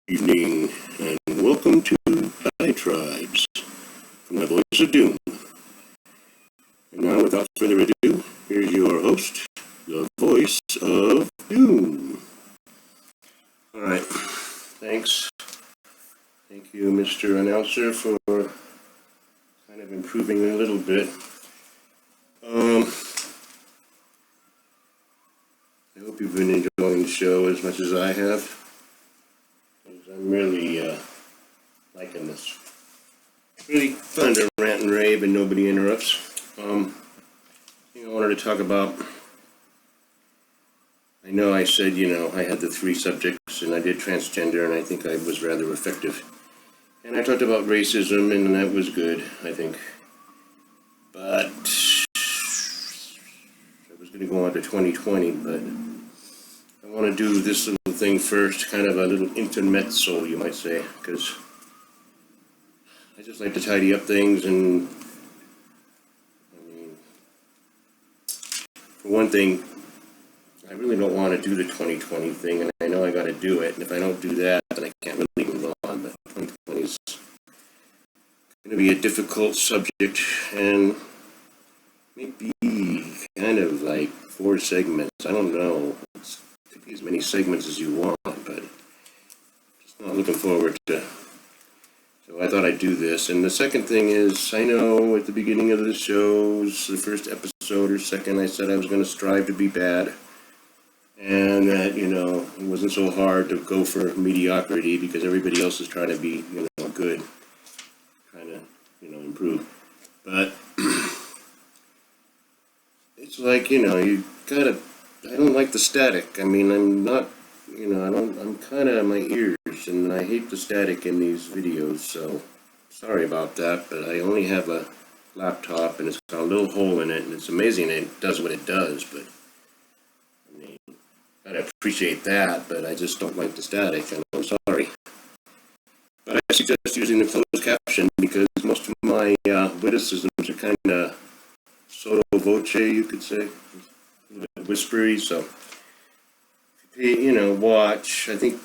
Evening, and welcome to Clarifies from the Voice of Doom. And now, without further ado, here's your host, the Voice of Doom. Alright, thanks. Thank you, Mr. Announcer, for kind of improving a little bit. I hope you've been enjoying the show as much as I have. I'm really liking this. It's really fun to rant and rave and nobody interrupts. I wanted to talk about, I know I said, I had the 3 subjects and I did transgender and I think I was rather effective. And I talked about racism and that was good, I think. But I was going to go on to 2020, but I want to do this little thing first, kind of a little intermezzo, you might say, because I just like to tidy up things, and for one thing, I really don't want to do the 2020 thing, and I know I got to do it, and if I don't do that, then I can't really move on, but 2020 is going to be a difficult subject, and maybe kind of like 4 segments, I don't know. Be as many segments as you want, but just not looking forward to. So I thought I'd do this. And the second thing is, I know at the beginning of the shows, the first episode or second, I said I was going to strive to be bad, and that it wasn't so hard to go for mediocrity because everybody else is trying to be good, trying to improve. But it's like you gotta. I don't like the static. I mean, I'm not, I'm kind of my ears, and I hate the static in these videos, so sorry about that, but I only have a laptop, and it's got a little hole in it, and it's amazing it does what it does, but, I mean, I appreciate that, but I just don't like the static, and I'm sorry. But I suggest using the closed caption, because most of my witticisms are kind of sotto voce, you could say. Whispery, so if you watch, I think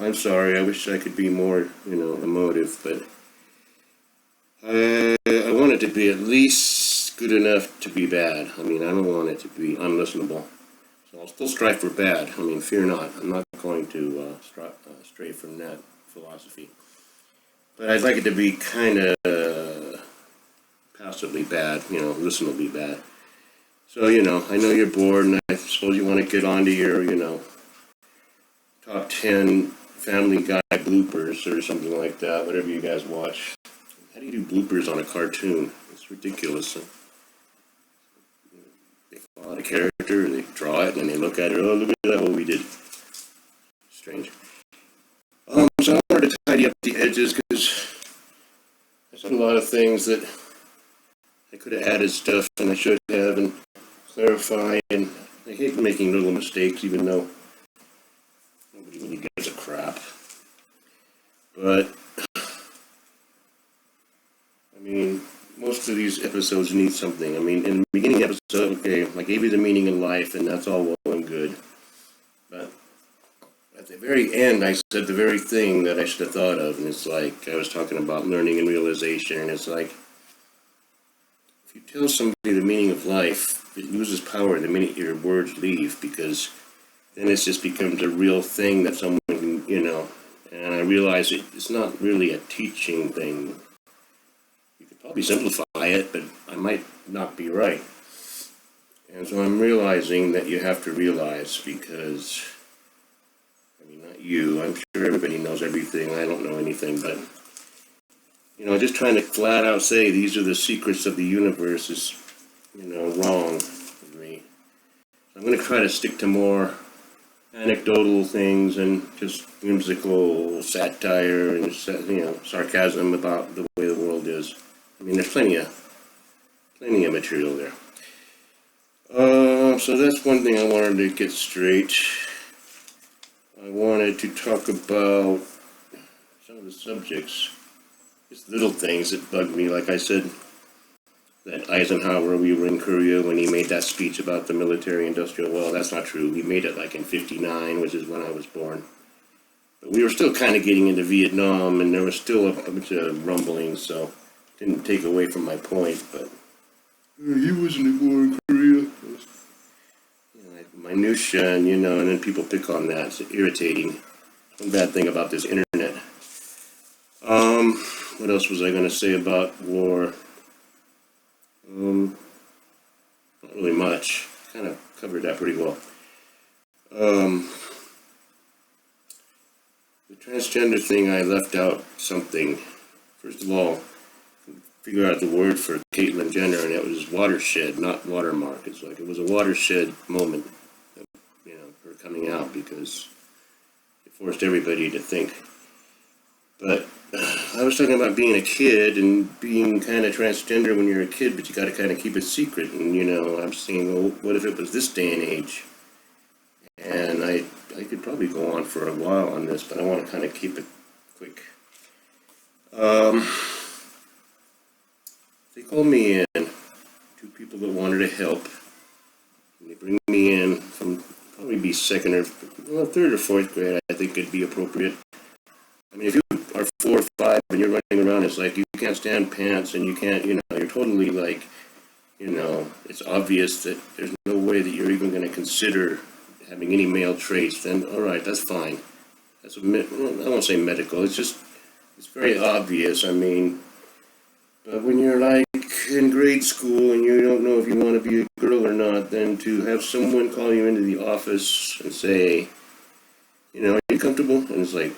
I'm sorry, I wish I could be more emotive, but I want it to be at least good enough to be bad. I mean, I don't want it to be unlistenable, so I'll still strive for bad. I mean, fear not, I'm not going to stray from that philosophy, but I'd like it to be kind of passively bad, listenably bad. So, I know you're bored, and I suppose you want to get on to your, top 10 Family Guy bloopers or something like that, whatever you guys watch. How do you do bloopers on a cartoon? It's ridiculous. They follow the character, they draw it, and they look at it, oh, look at that, what we did. Strange. So I wanted to tidy up the edges, because I said a lot of things that I could have added stuff, and I should have, and clarify, and I hate making little mistakes, even though nobody really gives a crap. But, I mean, most of these episodes need something. I mean, in the beginning episode, okay, I gave you the meaning in life, and that's all well and good. But at the very end, I said the very thing that I should have thought of, and it's like, I was talking about learning and realization, and it's like, if you tell somebody the meaning of life, it loses power the minute your words leave, because then it just becomes a real thing that someone can, and I realize it's not really a teaching thing. You could probably simplify it, but I might not be right. And so I'm realizing that you have to realize, because, I mean, not you, I'm sure everybody knows everything, I don't know anything, but just trying to flat out say these are the secrets of the universe is, wrong with me. So I'm going to try to stick to more anecdotal things and just whimsical satire and, sarcasm about the way the world is. I mean, there's plenty of material there. So that's one thing I wanted to get straight. I wanted to talk about some of the subjects. Just little things that bug me, like I said, that Eisenhower, we were in Korea when he made that speech about the military industrial, well, that's not true. He made it like in 59, which is when I was born. But we were still kind of getting into Vietnam, and there was still a bunch of rumblings, so didn't take away from my point, but he wasn't at war in Korea. Like minutia, and and then people pick on that. It's irritating. One bad thing about this internet. What else was I going to say about war? Not really much. Kind of covered that pretty well. The transgender thing, I left out something. First of all, figure out the word for Caitlyn Jenner, and it was watershed, not watermark. It's like it was a watershed moment, her coming out, because it forced everybody to think. But I was talking about being a kid and being kind of transgender when you're a kid, but you got to kind of keep it secret. And I'm saying, well, what if it was this day and age? And I could probably go on for a while on this, but I want to kind of keep it quick. They called me in, two people that wanted to help. And they bring me in from probably be third or fourth grade, I think it'd be appropriate. I mean, if you are 4 or 5 and you're running around, it's like you can't stand pants and you can't, you're totally like, it's obvious that there's no way that you're even going to consider having any male traits, then all right, that's fine. That's I won't say medical, it's very obvious. I mean, but when you're like in grade school and you don't know if you want to be a girl or not, then to have someone call you into the office and say, are you comfortable? And it's like,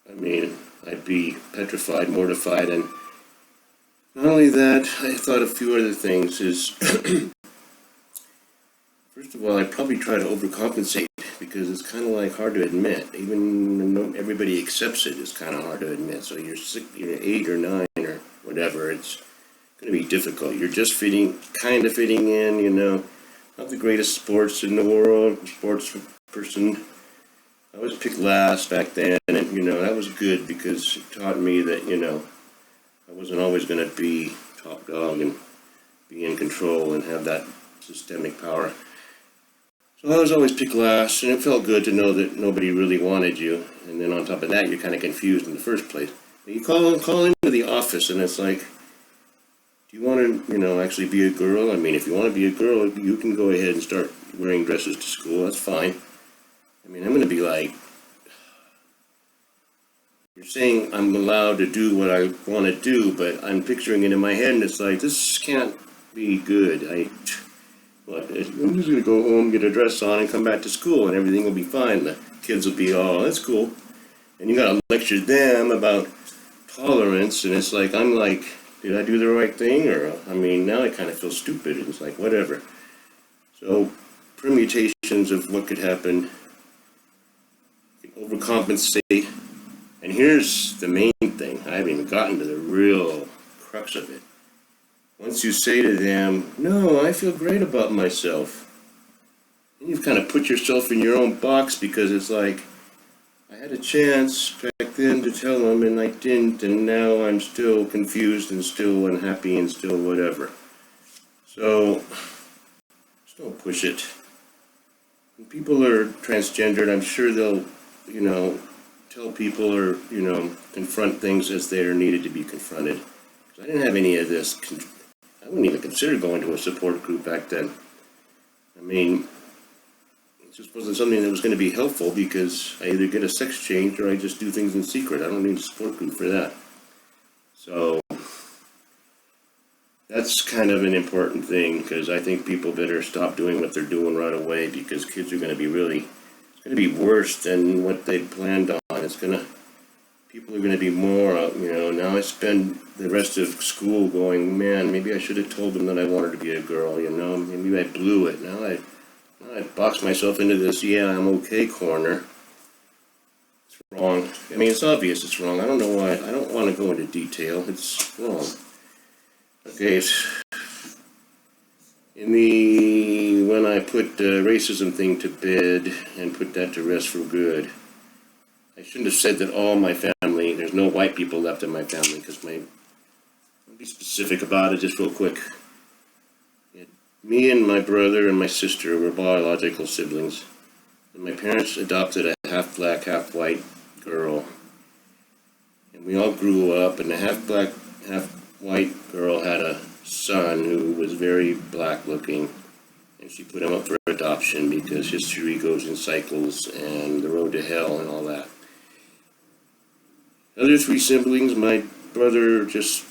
I mean, I'd be petrified, mortified, and not only that, I thought a few other things is, first of all, I'd probably try to overcompensate, because it's kind of like hard to admit. Even when everybody accepts it, it's kind of hard to admit. So you're 8 or 9 or whatever, it's going to be difficult. You're just kind of fitting in, not the greatest sports in the world, sports person. I was picked last back then, and that was good because it taught me that, I wasn't always going to be top dog and be in control and have that systemic power. So I was always picked last, and it felt good to know that nobody really wanted you. And then on top of that, you're kind of confused in the first place. But you call into the office, and it's like, do you want to, actually be a girl? I mean, if you want to be a girl, you can go ahead and start wearing dresses to school. That's fine. I mean, I'm going to be like, you're saying I'm allowed to do what I want to do, but I'm picturing it in my head, and it's like, this can't be good. I'm just going to go home, get a dress on, and come back to school, and everything will be fine. The kids will be, oh, that's cool. And you got to lecture them about tolerance, and it's like, I'm like, did I do the right thing? Or, I mean, now I kind of feel stupid. It's like, whatever. So, permutations of what could happen. Overcompensate. And here's the main thing. I haven't even gotten to the real crux of it. Once you say to them, no, I feel great about myself, and you've kind of put yourself in your own box, because it's like, I had a chance back then to tell them and I didn't, and now I'm still confused and still unhappy and still whatever. So, just don't push it. When people are transgendered, I'm sure they'll tell people or, confront things as they are needed to be confronted. Because I didn't have any of this. I wouldn't even consider going to a support group back then. I mean, it just wasn't something that was going to be helpful, because I either get a sex change or I just do things in secret. I don't need a support group for that. So, that's kind of an important thing, because I think people better stop doing what they're doing right away, because kids are going to be it's going to be worse than what they planned on. People are going to be more, now I spend the rest of school going, man, maybe I should have told them that I wanted to be a girl, maybe I blew it. Now I boxed myself into this, I'm okay corner. It's wrong. I mean, it's obvious it's wrong. I don't know why. I don't want to go into detail. It's wrong. Okay, when I put the racism thing to bed and put that to rest for good, I shouldn't have said that all my family, there's no white people left in my family, because I'll be specific about it just real quick. Me and my brother and my sister were biological siblings, and my parents adopted a half black, half white girl. And we all grew up, and the half black, half white girl had a son who was very black looking. And she put him up for adoption because history goes in cycles and the road to hell and all that. The other three siblings, my brother just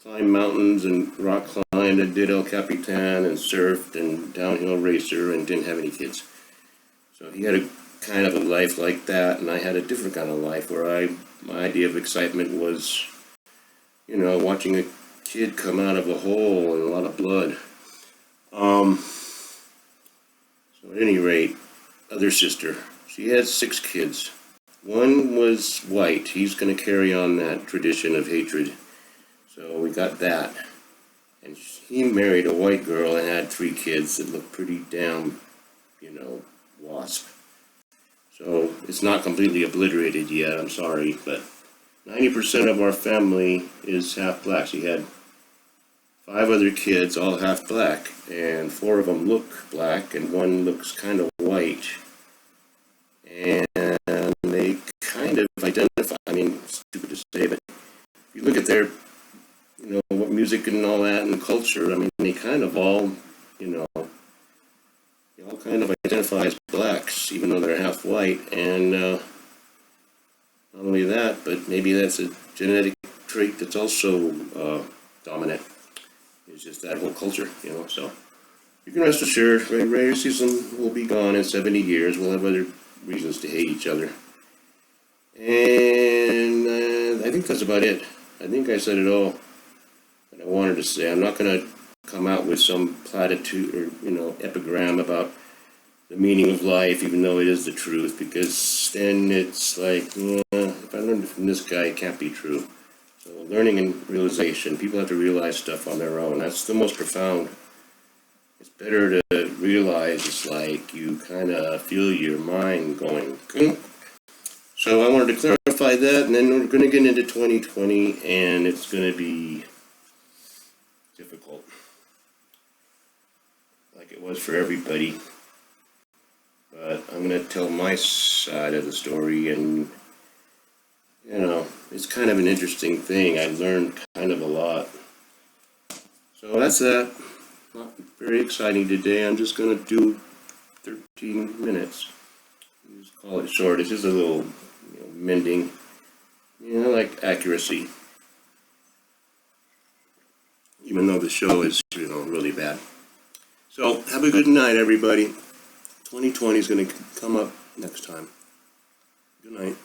climbed mountains and rock climbed and did El Capitan and surfed and downhill racer and didn't have any kids. So he had a kind of a life like that, and I had a different kind of life where my idea of excitement was, watching a kid come out of a hole and a lot of blood. So at any rate, other sister, she had 6 kids. One was white. He's going to carry on that tradition of hatred. So we got that. And he married a white girl and had 3 kids that looked pretty damn, wasp. So it's not completely obliterated yet, I'm sorry, but 90% of our family is half black. She had 5 other kids, all half black, and 4 of them look black, and 1 looks kind of white. And they kind of identify, stupid to say, but if you look at their, what music and all that and culture, they kind of all, they all kind of identify as blacks, even though they're half white, and not only that, but maybe that's a genetic trait that's also dominant. It's just that whole culture, so you can rest assured, racism will be gone in 70 years. We'll have other reasons to hate each other. And I think that's about it. I think I said it all that I wanted to say. I'm not going to come out with some platitude or, epigram about the meaning of life, even though it is the truth, because then it's like, if I learned it from this guy, it can't be true. So learning and realization, people have to realize stuff on their own. That's the most profound. It's better to realize. It's like you kind of feel your mind going. So I wanted to clarify that, and then we're going to get into 2020, and it's going to be difficult, like it was for everybody. But I'm going to tell my side of the story, and it's kind of an interesting thing. I learned kind of a lot. So that's that. Not very exciting today. I'm just going to do 13 minutes. Just call it short. It's just a little mending. Like accuracy. Even though the show is, really bad. So have a good night, everybody. 2020 is going to come up next time. Good night.